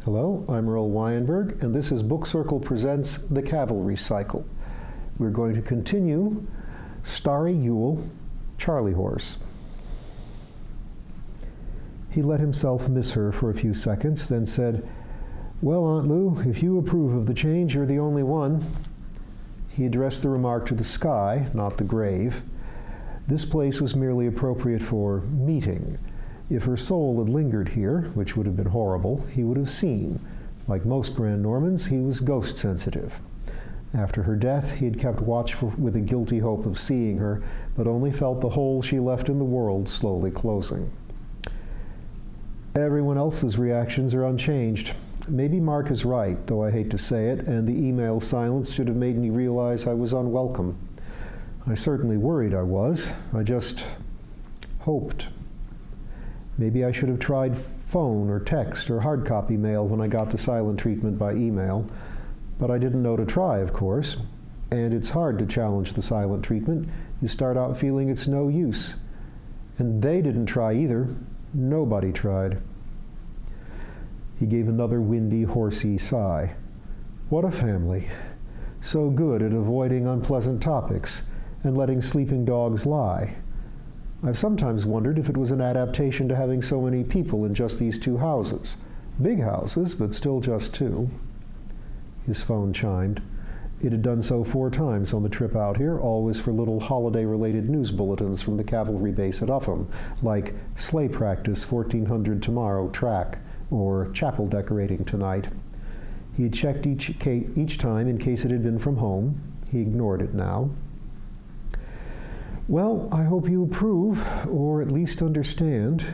Hello, I'm Earl Weinberg, and this is Book Circle Presents The Cavalry Cycle. We're going to continue Starry, Yule, Charliehorse. He let himself miss her for a few seconds, then said, "Well, Aunt Lou, if you approve of the change, you're the only one." He addressed the remark to the sky, not the grave. This place was merely appropriate for meeting. If her soul had lingered here, which would have been horrible, he would have seen. Like most Grand Normans, he was ghost sensitive. After her death, he had kept watch with a guilty hope of seeing her, but only felt the hole she left in the world slowly closing. Everyone else's reactions are unchanged. Maybe Mark is right, though I hate to say it, and the email silence should have made me realize I was unwelcome. I certainly worried I was. I just hoped. Maybe I should have tried phone or text or hard copy mail when I got the silent treatment by email, but I didn't know to try, of course, and it's hard to challenge the silent treatment. You start out feeling it's no use. And they didn't try either. Nobody tried. He gave another windy, horsey sigh. What a family. So good at avoiding unpleasant topics and letting sleeping dogs lie. I've sometimes wondered if it was an adaptation to having so many people in just these two houses. Big houses, but still just two. His phone chimed. It had done so 4 times on the trip out here, always for little holiday-related news bulletins from the cavalry base at Upham, like sleigh practice 1400 tomorrow track, or chapel decorating tonight. He had checked each time in case it had been from home. He ignored it now. Well, I hope you approve, or at least understand.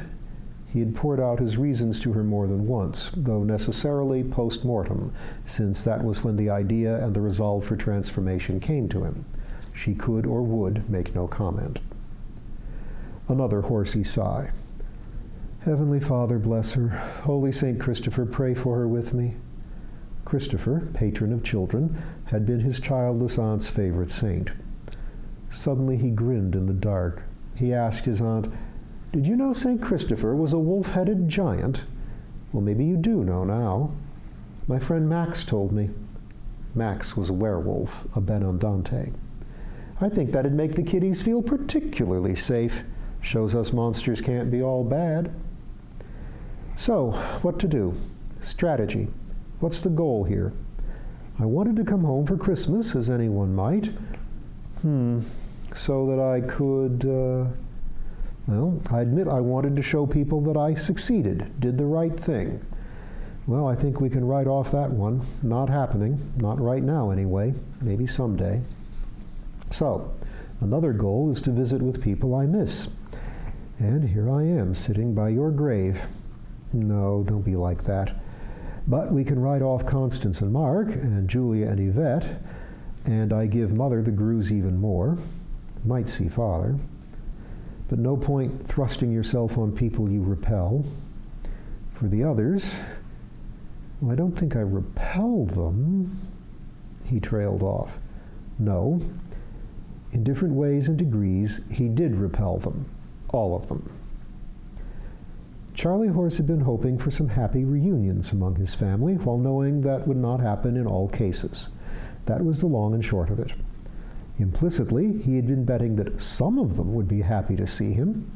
He had poured out his reasons to her more than once, though necessarily post-mortem, since that was when the idea and the resolve for transformation came to him. She could or would make no comment. Another horsey sigh. Heavenly Father, bless her. Holy St. Christopher, pray for her with me. Christopher, patron of children, had been his childless aunt's favorite saint. Suddenly he grinned in the dark. He asked his aunt, "Did you know St. Christopher was a wolf-headed giant?" "Well, maybe you do know now." "My friend Max told me." Max was a werewolf, a Benandante. "I think that'd make the kiddies feel particularly safe. Shows us monsters can't be all bad." So, what to do? Strategy. What's the goal here? I wanted to come home for Christmas, as anyone might. So that I could, well, I admit I wanted to show people that I succeeded, did the right thing. Well, I think we can write off that one. Not happening. Not right now, anyway. Maybe someday. So, another goal is to visit with people I miss. And here I am, sitting by your grave. No, don't be like that. But we can write off Constance and Mark, and Julia and Yvette, and I give Mother the Grews even more. Might see Father. But no point thrusting yourself on people you repel. For the others, well, I don't think I repel them. He trailed off. No. In different ways and degrees, he did repel them. All of them. Charliehorse had been hoping for some happy reunions among his family, while knowing that would not happen in all cases. That was the long and short of it. Implicitly, he had been betting that some of them would be happy to see him.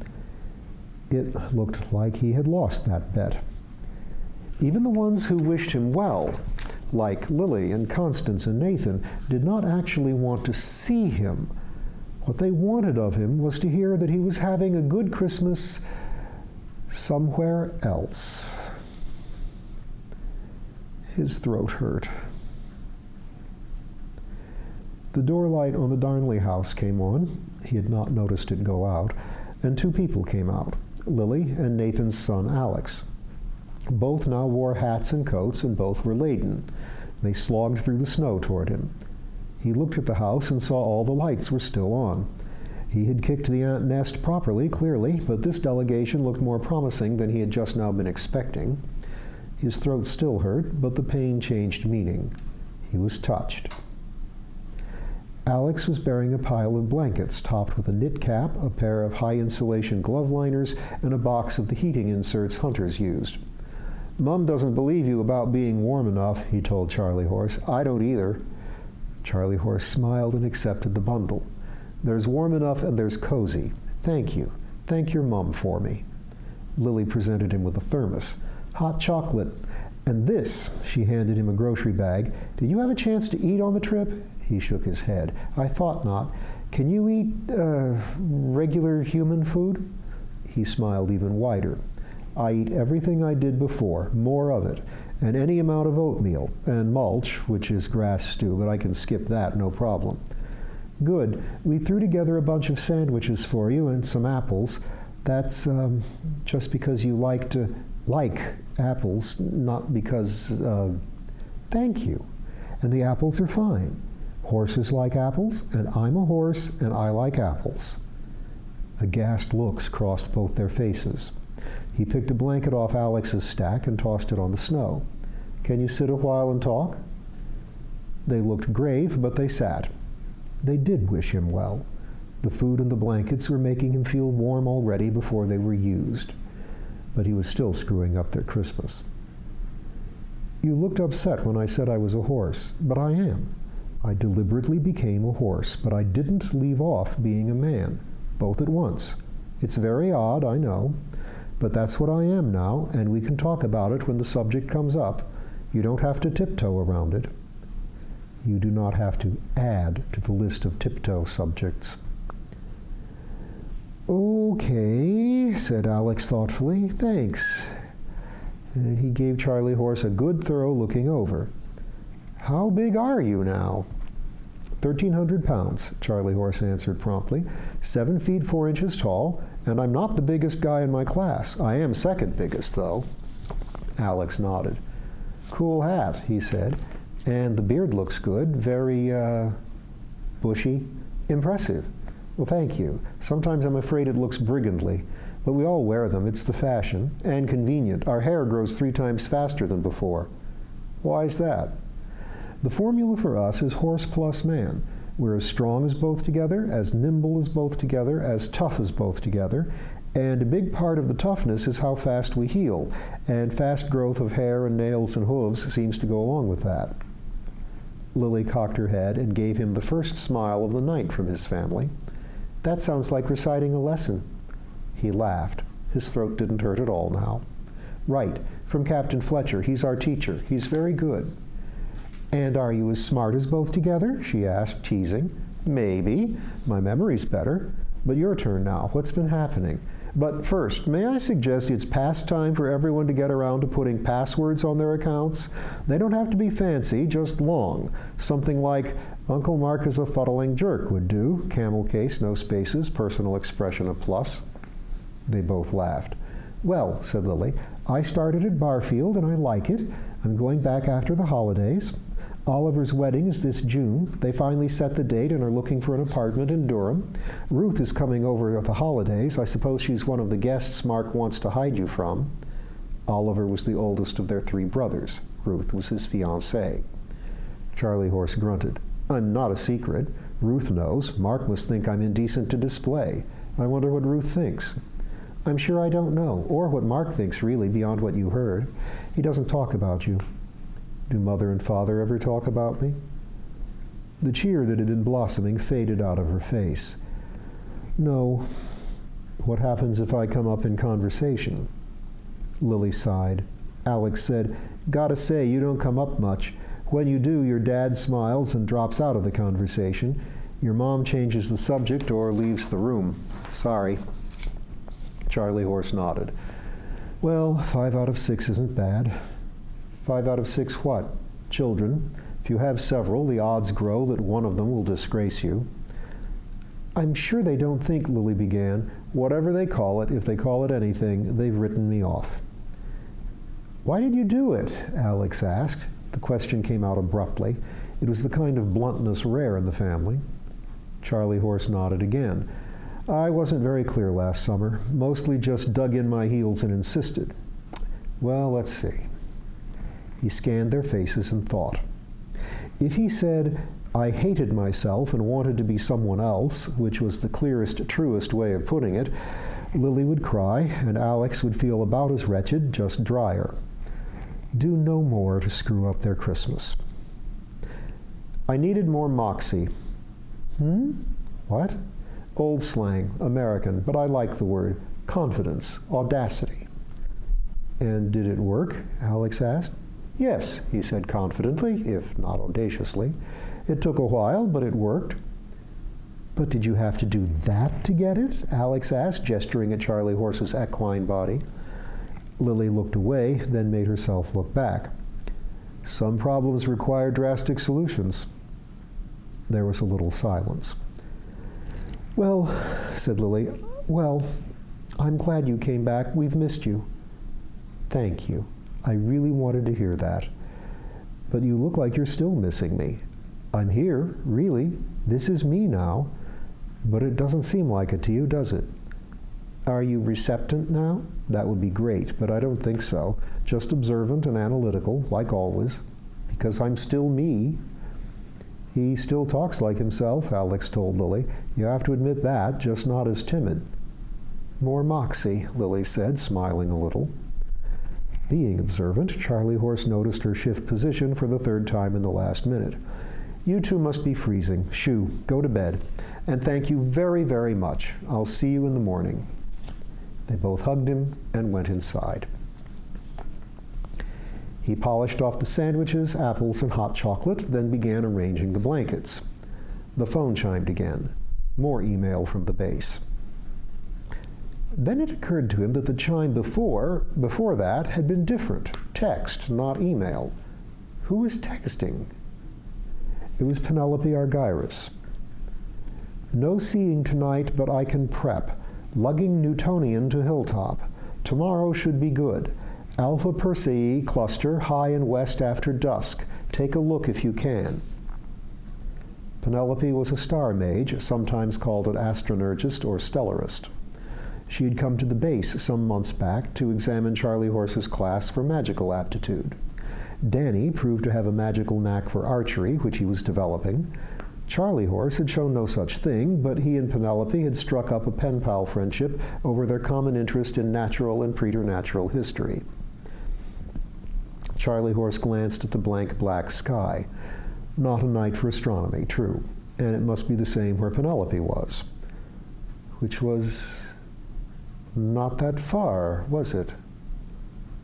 It looked like he had lost that bet. Even the ones who wished him well, like Lily and Constance and Nathan, did not actually want to see him. What they wanted of him was to hear that he was having a good Christmas somewhere else. His throat hurt. The door light on the Darnley house came on. He had not noticed it go out, and 2 people came out, Lily and Nathan's son Alex. Both now wore hats and coats, and both were laden. They slogged through the snow toward him. He looked at the house and saw all the lights were still on. He had kicked the ant nest properly, clearly, but this delegation looked more promising than he had just now been expecting. His throat still hurt, but the pain changed meaning. He was touched. Alex was bearing a pile of blankets topped with a knit cap, a pair of high-insulation glove liners, and a box of the heating inserts hunters used. "Mom doesn't believe you about being warm enough," he told Charliehorse. "I don't either." Charliehorse smiled and accepted the bundle. "There's warm enough and there's cozy. Thank you. Thank your mom for me." Lily presented him with a thermos. "Hot chocolate. And this," she handed him a grocery bag. "Did you have a chance to eat on the trip?" He shook his head. "I thought not. Can you eat, regular human food?" He smiled even wider. "I eat everything I did before, more of it, and any amount of oatmeal, and mulch, which is grass stew, but I can skip that, no problem." "Good. We threw together a bunch of sandwiches for you and some apples. That's just because you like apples, not because, thank you. And the apples are fine. Horses like apples, and I'm a horse, and I like apples." Aghast looks crossed both their faces. He picked a blanket off Alex's stack and tossed it on the snow. "Can you sit a while and talk?" They looked grave, but they sat. They did wish him well. The food and the blankets were making him feel warm already before they were used. But he was still screwing up their Christmas. "You looked upset when I said I was a horse, but I am. I deliberately became a horse, but I didn't leave off being a man, both at once. It's very odd, I know, but that's what I am now, and we can talk about it when the subject comes up. You don't have to tiptoe around it." You do not have to add to the list of tiptoe subjects. "Okay," said Alex thoughtfully. "Thanks." And he gave Charliehorse a good, thorough looking over. "How big are you now?" 1,300 pounds, Charliehorse answered promptly. 7 feet 4 inches tall, and I'm not the biggest guy in my class. I am second biggest, though." Alex nodded. "Cool hat," he said. "And the beard looks good, very, bushy. Impressive." "Well, thank you. Sometimes I'm afraid it looks brigandly, but we all wear them. It's the fashion, and convenient. Our hair grows 3 times faster than before." "Why's that?" "The formula for us is horse plus man. We're as strong as both together, as nimble as both together, as tough as both together, and a big part of the toughness is how fast we heal, and fast growth of hair and nails and hooves seems to go along with that." Lily cocked her head and gave him the first smile of the night from his family. "That sounds like reciting a lesson." He laughed. His throat didn't hurt at all now. "Right, from Captain Fletcher. He's our teacher. He's very good." "And are you as smart as both together?" she asked, teasing. "Maybe. My memory's better. But your turn now. What's been happening? But first, may I suggest it's past time for everyone to get around to putting passwords on their accounts? They don't have to be fancy, just long. Something like, Uncle Mark is a fuddling jerk would do. Camel case, no spaces, personal expression, a plus. They both laughed. "Well," said Lily, "I started at Barfield, and I like it. I'm going back after the holidays. Oliver's wedding is this June. They finally set the date and are looking for an apartment in Durham. Ruth is coming over at the holidays. I suppose she's one of the guests Mark wants to hide you from." Oliver was the oldest of their 3 brothers. Ruth was his fiancée. Charliehorse grunted. "I'm not a secret. Ruth knows. Mark must think I'm indecent to display. I wonder what Ruth thinks." "I'm sure I don't know, or what Mark thinks, really, beyond what you heard. He doesn't talk about you." "Do Mother and Father ever talk about me?" The cheer that had been blossoming faded out of her face. "No." "What happens if I come up in conversation?" Lily sighed. Alex said, "Gotta say, you don't come up much. When you do, your dad smiles and drops out of the conversation. Your mom changes the subject or leaves the room. Sorry." Charliehorse nodded. "Well, 5 out of 6 isn't bad." 5 out of 6 what? Children. If you have several, the odds grow that one of them will disgrace you. "I'm sure they don't think," Lily began. "Whatever they call it, if they call it anything, they've written me off." "Why did you do it?" Alex asked. The question came out abruptly. It was the kind of bluntness rare in the family. Charliehorse nodded again. "I wasn't very clear last summer. Mostly just dug in my heels and insisted." "Well, let's see." He scanned their faces and thought. If he said, "I hated myself and wanted to be someone else," which was the clearest, truest way of putting it, Lily would cry, and Alex would feel about as wretched, just drier. Do no more to screw up their Christmas. I needed more moxie. What? Old slang, American, but I like the word. Confidence, audacity. And did it work? Alex asked. Yes, he said confidently, if not audaciously. It took a while, but it worked. But did you have to do that to get it? Alex asked, gesturing at Charliehorse's equine body. Lily looked away, then made herself look back. Some problems require drastic solutions. There was a little silence. Well, said Lily, well, I'm glad you came back. We've missed you. Thank you. I really wanted to hear that. But you look like you're still missing me. I'm here, really. This is me now. But it doesn't seem like it to you, does it? Are you receptant now? That would be great, but I don't think so. Just observant and analytical, like always. Because I'm still me. He still talks like himself, Alex told Lily. You have to admit that, just not as timid. More moxie, Lily said, smiling a little. Being observant, Charliehorse noticed her shift position for the third time in the last minute. You two must be freezing. Shoo, go to bed. And thank you very, very much. I'll see you in the morning. They both hugged him and went inside. He polished off the sandwiches, apples, and hot chocolate, then began arranging the blankets. The phone chimed again. More email from the base. Then it occurred to him that the chime before that had been different. Text, not email. Who was texting? It was Penelope Argyris. No seeing tonight, but I can prep. Lugging Newtonian to Hilltop. Tomorrow should be good. Alpha Persei cluster high and west after dusk. Take a look if you can. Penelope was a star mage, sometimes called an astronergist or stellarist. She had come to the base some months back to examine Charliehorse's class for magical aptitude. Danny proved to have a magical knack for archery, which he was developing. Charliehorse had shown no such thing, but he and Penelope had struck up a pen-pal friendship over their common interest in natural and preternatural history. Charliehorse glanced at the blank black sky. Not a night for astronomy, true, and it must be the same where Penelope was. Which was not that far, was it?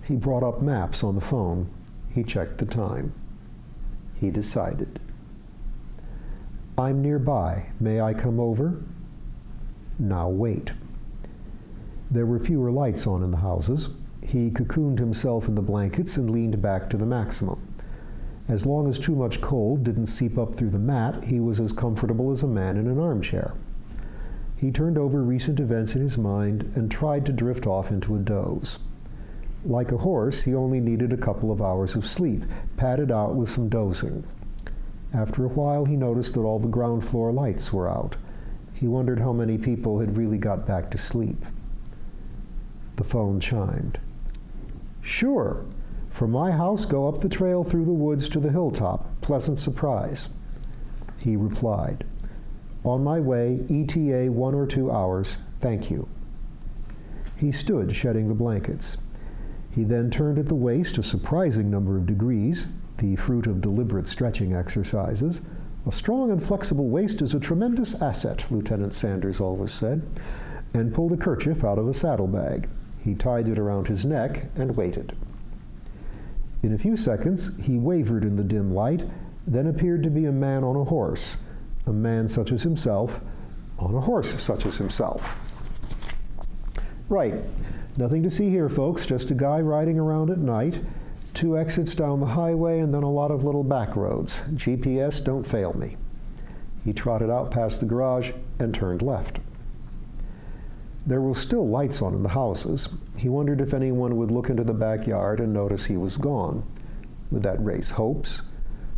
He brought up maps on the phone. He checked the time. He decided. I'm nearby. May I come over? Now wait. There were fewer lights on in the houses. He cocooned himself in the blankets and leaned back to the maximum. As long as too much cold didn't seep up through the mat, he was as comfortable as a man in an armchair. He turned over recent events in his mind and tried to drift off into a doze. Like a horse, he only needed a couple of hours of sleep, padded out with some dozing. After a while, he noticed that all the ground floor lights were out. He wondered how many people had really got back to sleep. The phone chimed. Sure. From my house, go up the trail through the woods to the hilltop. Pleasant surprise. He replied. On my way, ETA 1 or 2 hours. Thank you. He stood, shedding the blankets. He then turned at the waist a surprising number of degrees, the fruit of deliberate stretching exercises. A strong and flexible waist is a tremendous asset, Lieutenant Sanders always said, and pulled a kerchief out of a saddlebag. He tied it around his neck and waited. In a few seconds, he wavered in the dim light, then appeared to be a man on a horse, a man such as himself, on a horse such as himself. Right. Nothing to see here, folks, just a guy riding around at night, 2 exits down the highway, and then a lot of little back roads. GPS, don't fail me. He trotted out past the garage and turned left. There were still lights on in the houses. He wondered if anyone would look into the backyard and notice he was gone. Would that raise hopes?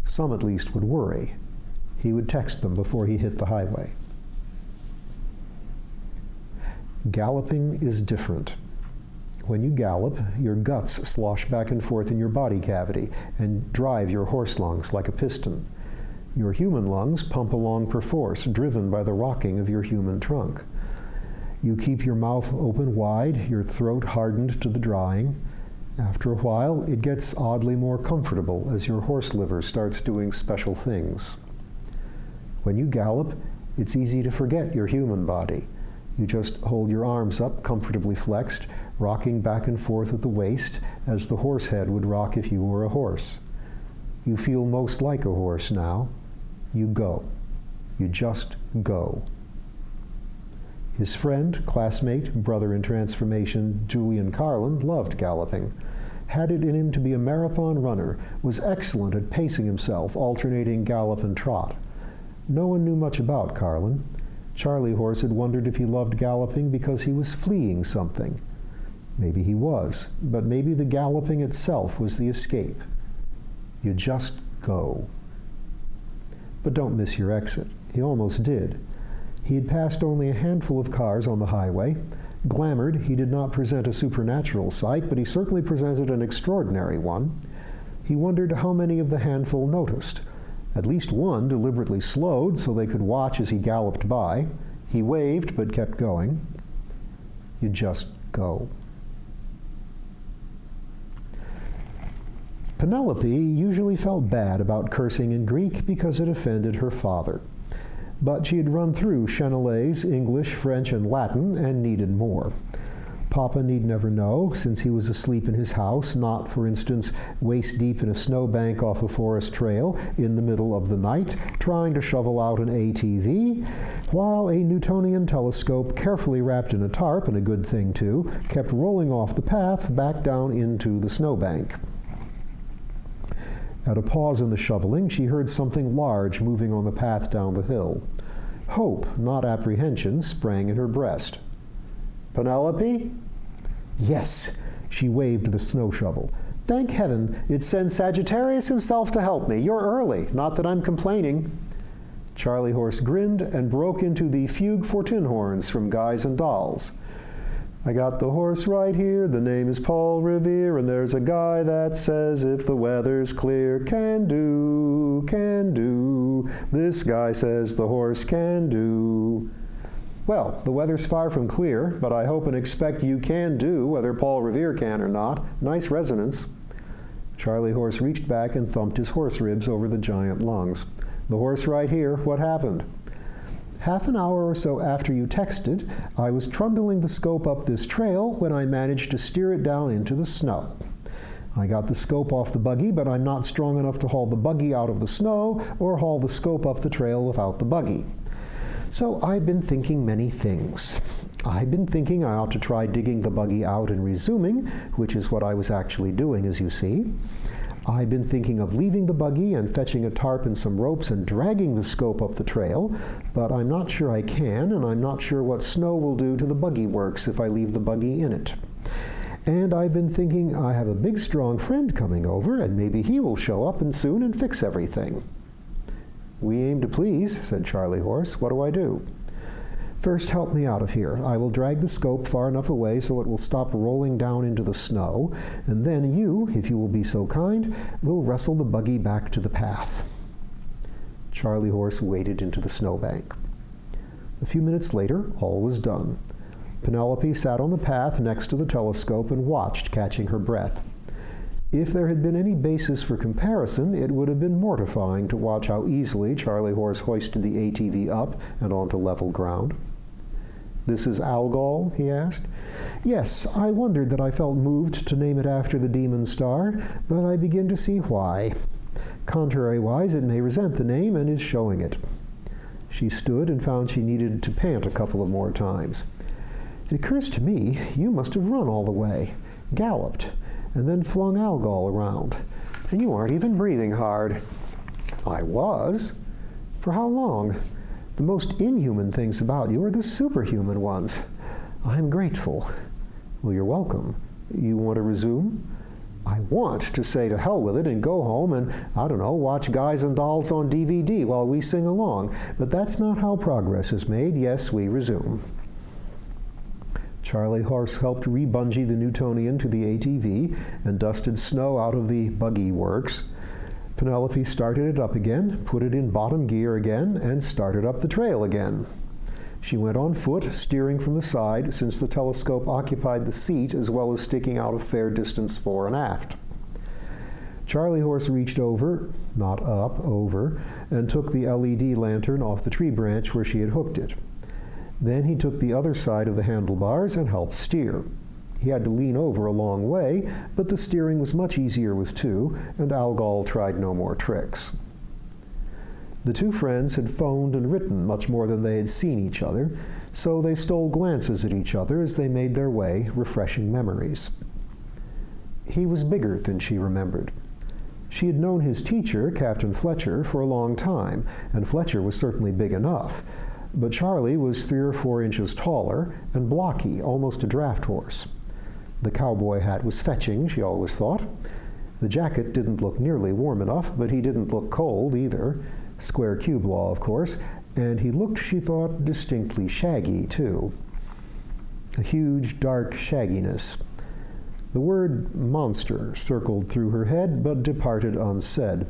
Some at least would worry. He would text them before he hit the highway. Galloping is different. When you gallop, your guts slosh back and forth in your body cavity and drive your horse lungs like a piston. Your human lungs pump along perforce, driven by the rocking of your human trunk. You keep your mouth open wide, your throat hardened to the drying. After a while, it gets oddly more comfortable as your horse liver starts doing special things. When you gallop, it's easy to forget your human body. You just hold your arms up, comfortably flexed, rocking back and forth at the waist as the horse head would rock if you were a horse. You feel most like a horse now. You go. You just go. His friend, classmate, brother in transformation, Julian Carlin, loved galloping. Had it in him to be a marathon runner, was excellent at pacing himself, alternating gallop and trot. No one knew much about Carlin. Charliehorse had wondered if he loved galloping because he was fleeing something. Maybe he was, but maybe the galloping itself was the escape. You just go. But don't miss your exit. He almost did. He had passed only a handful of cars on the highway. Glamored, he did not present a supernatural sight, but he certainly presented an extraordinary one. He wondered how many of the handful noticed. At least one deliberately slowed so they could watch as he galloped by. He waved but kept going. You just go. Penelope usually felt bad about cursing in Greek because it offended her father. But she had run through Chenelets, English, French, and Latin, and needed more. Papa need never know, since he was asleep in his house, not, for instance, waist-deep in a snowbank off a forest trail in the middle of the night, trying to shovel out an ATV, while a Newtonian telescope, carefully wrapped in a tarp, and a good thing too, kept rolling off the path back down into the snowbank. At a pause in the shoveling, she heard something large moving on the path down the hill. Hope, not apprehension, sprang in her breast. "Penelope?" "Yes." She waved the snow shovel. "Thank heaven, it sends Sagittarius himself to help me. You're early. Not that I'm complaining." Charliehorse grinned and broke into the Fugue for Tin Horns from Guys and Dolls. "I got the horse right here, the name is Paul Revere, and there's a guy that says if the weather's clear, can do, can do. This guy says the horse can do." Well, the weather's far from clear, but I hope and expect you can do, whether Paul Revere can or not. Nice resonance. Charliehorse reached back and thumped his horse ribs over the giant lungs. "The horse right here, what happened?" "Half an hour or so after you texted, I was trundling the scope up this trail when I managed to steer it down into the snow. I got the scope off the buggy, but I'm not strong enough to haul the buggy out of the snow or haul the scope up the trail without the buggy. So I've been thinking many things. I've been thinking I ought to try digging the buggy out and resuming, which is what I was actually doing, as you see. I've been thinking of leaving the buggy and fetching a tarp and some ropes and dragging the scope up the trail, but I'm not sure I can, and I'm not sure what snow will do to the buggy works if I leave the buggy in it. And I've been thinking I have a big, strong friend coming over, and maybe he will show up and soon and fix everything." "We aim to please," said Charliehorse. "What do I do?" "First, help me out of here. I will drag the scope far enough away so it will stop rolling down into the snow, and then you, if you will be so kind, will wrestle the buggy back to the path." Charliehorse waded into the snowbank. A few minutes later, all was done. Penelope sat on the path next to the telescope and watched, catching her breath. If there had been any basis for comparison, it would have been mortifying to watch how easily Charliehorse hoisted the ATV up and onto level ground. "This is Algol?" he asked. "Yes, I wondered that I felt moved to name it after the demon star, but I begin to see why. Contrariwise, it may resent the name and is showing it." She stood and found she needed to pant a couple of more times. "It occurs to me you must have run all the way, galloped, and then flung Algol around. And you aren't even breathing hard." "I was." "For how long? The most inhuman things about you are the superhuman ones. I'm grateful." "Well, you're welcome. You want to resume?" "I want to say to hell with it and go home and, I don't know, watch Guys and Dolls on DVD while we sing along. But that's not how progress is made. Yes, we resume." Charliehorse helped re-bungee the Newtonian to the ATV and dusted snow out of the buggy works. Penelope started it up again, put it in bottom gear again, and started up the trail again. She went on foot, steering from the side, since the telescope occupied the seat as well as sticking out a fair distance fore and aft. Charliehorse reached over, not up, over, and took the LED lantern off the tree branch where she had hooked it. Then he took the other side of the handlebars and helped steer. He had to lean over a long way, but the steering was much easier with two, and Algol tried no more tricks. The two friends had phoned and written much more than they had seen each other, so they stole glances at each other as they made their way, refreshing memories. He was bigger than she remembered. She had known his teacher, Captain Fletcher, for a long time, and Fletcher was certainly big enough. But Charlie was 3 or 4 inches taller and blocky, almost a draft horse. The cowboy hat was fetching, she always thought. The jacket didn't look nearly warm enough, but he didn't look cold either. Square cube law, of course. And he looked, she thought, distinctly shaggy, too. A huge, dark shagginess. The word monster circled through her head, but departed unsaid.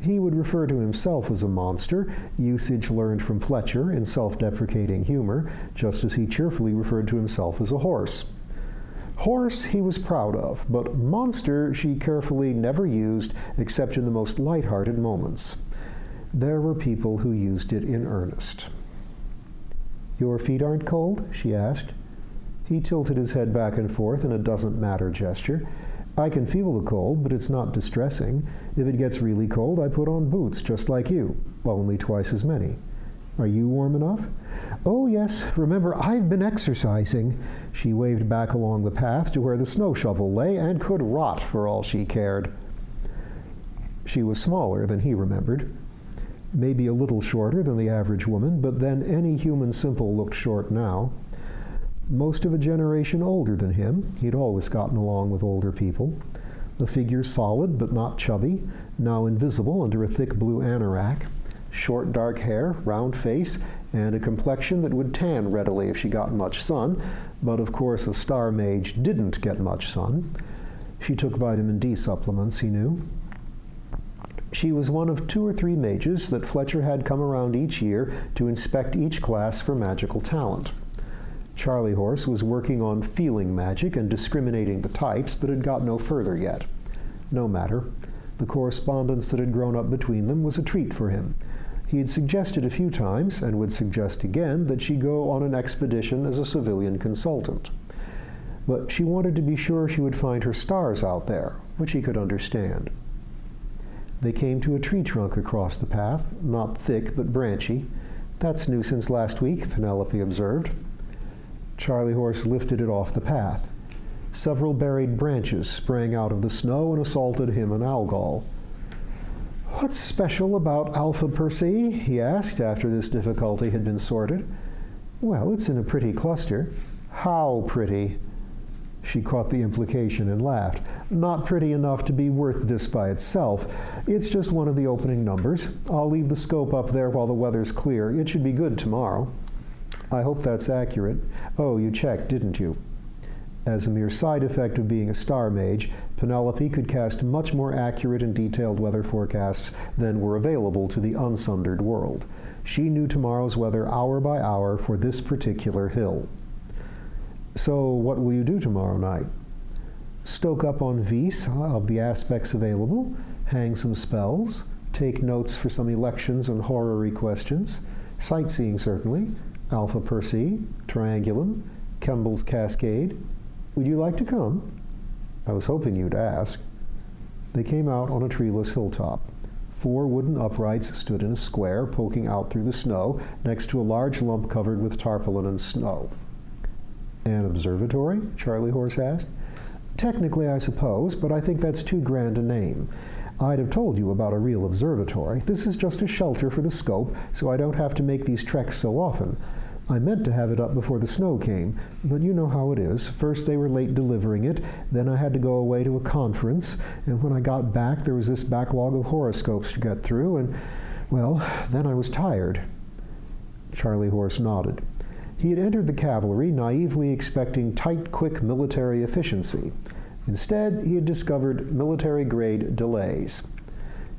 He would refer to himself as a monster, usage learned from Fletcher in self-deprecating humor, just as he cheerfully referred to himself as a horse. Horse he was proud of, but monster she carefully never used except in the most light-hearted moments. There were people who used it in earnest. "Your feet aren't cold?" she asked. He tilted his head back and forth in a doesn't-matter gesture. "I can feel the cold, but it's not distressing. If it gets really cold, I put on boots, just like you, only twice as many. Are you warm enough?" "Oh, yes. Remember, I've been exercising." She waved back along the path to where the snow shovel lay and could rot for all she cared. She was smaller than he remembered. Maybe a little shorter than the average woman, but then any human simple looked short now. Most of a generation older than him. He'd always gotten along with older people. The figure solid but not chubby, now invisible under a thick blue anorak. Short dark hair, round face, and a complexion that would tan readily if she got much sun, but of course a star mage didn't get much sun. She took vitamin D supplements, he knew. She was one of 2 or 3 mages that Fletcher had come around each year to inspect each class for magical talent. Charliehorse was working on feeling magic and discriminating the types, but had got no further yet. No matter. The correspondence that had grown up between them was a treat for him. He had suggested a few times, and would suggest again, that she go on an expedition as a civilian consultant. But she wanted to be sure she would find her stars out there, which he could understand. They came to a tree trunk across the path, not thick but branchy. "That's new since last week," Penelope observed. Charliehorse lifted it off the path. Several buried branches sprang out of the snow and assaulted him and Algol. "What's special about Alpha Persei?" he asked after this difficulty had been sorted. "Well, it's in a pretty cluster." "How pretty?" She caught the implication and laughed. "Not pretty enough to be worth this by itself. It's just one of the opening numbers. I'll leave the scope up there while the weather's clear. It should be good tomorrow." "I hope that's accurate." "Oh, you checked, didn't you?" As a mere side effect of being a star mage, Penelope could cast much more accurate and detailed weather forecasts than were available to the unsundered world. She knew tomorrow's weather hour by hour for this particular hill. "So what will you do tomorrow night?" "Stoke up on Vis of the aspects available, hang some spells, take notes for some elections and horary questions, sightseeing certainly, Alpha Persei, Triangulum, Kemble's Cascade. Would you like to come?" "I was hoping you'd ask." They came out on a treeless hilltop. 4 wooden uprights stood in a square, poking out through the snow, next to a large lump covered with tarpaulin and snow. "An observatory?" Charliehorse asked. "Technically, I suppose, but I think that's too grand a name. I'd have told you about a real observatory. This is just a shelter for the scope, so I don't have to make these treks so often. I meant to have it up before the snow came, but you know how it is. First they were late delivering it, then I had to go away to a conference, and when I got back there was this backlog of horoscopes to get through, and, well, then I was tired." Charliehorse nodded. He had entered the cavalry naively expecting tight, quick military efficiency. Instead, he had discovered military-grade delays.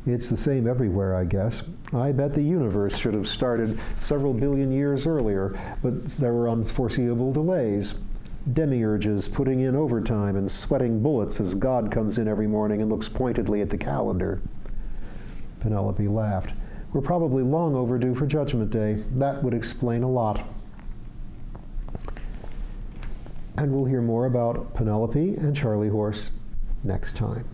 It's the same everywhere, I guess. I bet the universe should have started several billion years earlier, but there were unforeseeable delays. Demiurges putting in overtime and sweating bullets as God comes in every morning and looks pointedly at the calendar. Penelope laughed. We're probably long overdue for Judgment Day. That would explain a lot. And we'll hear more about Penelope and Charliehorse next time.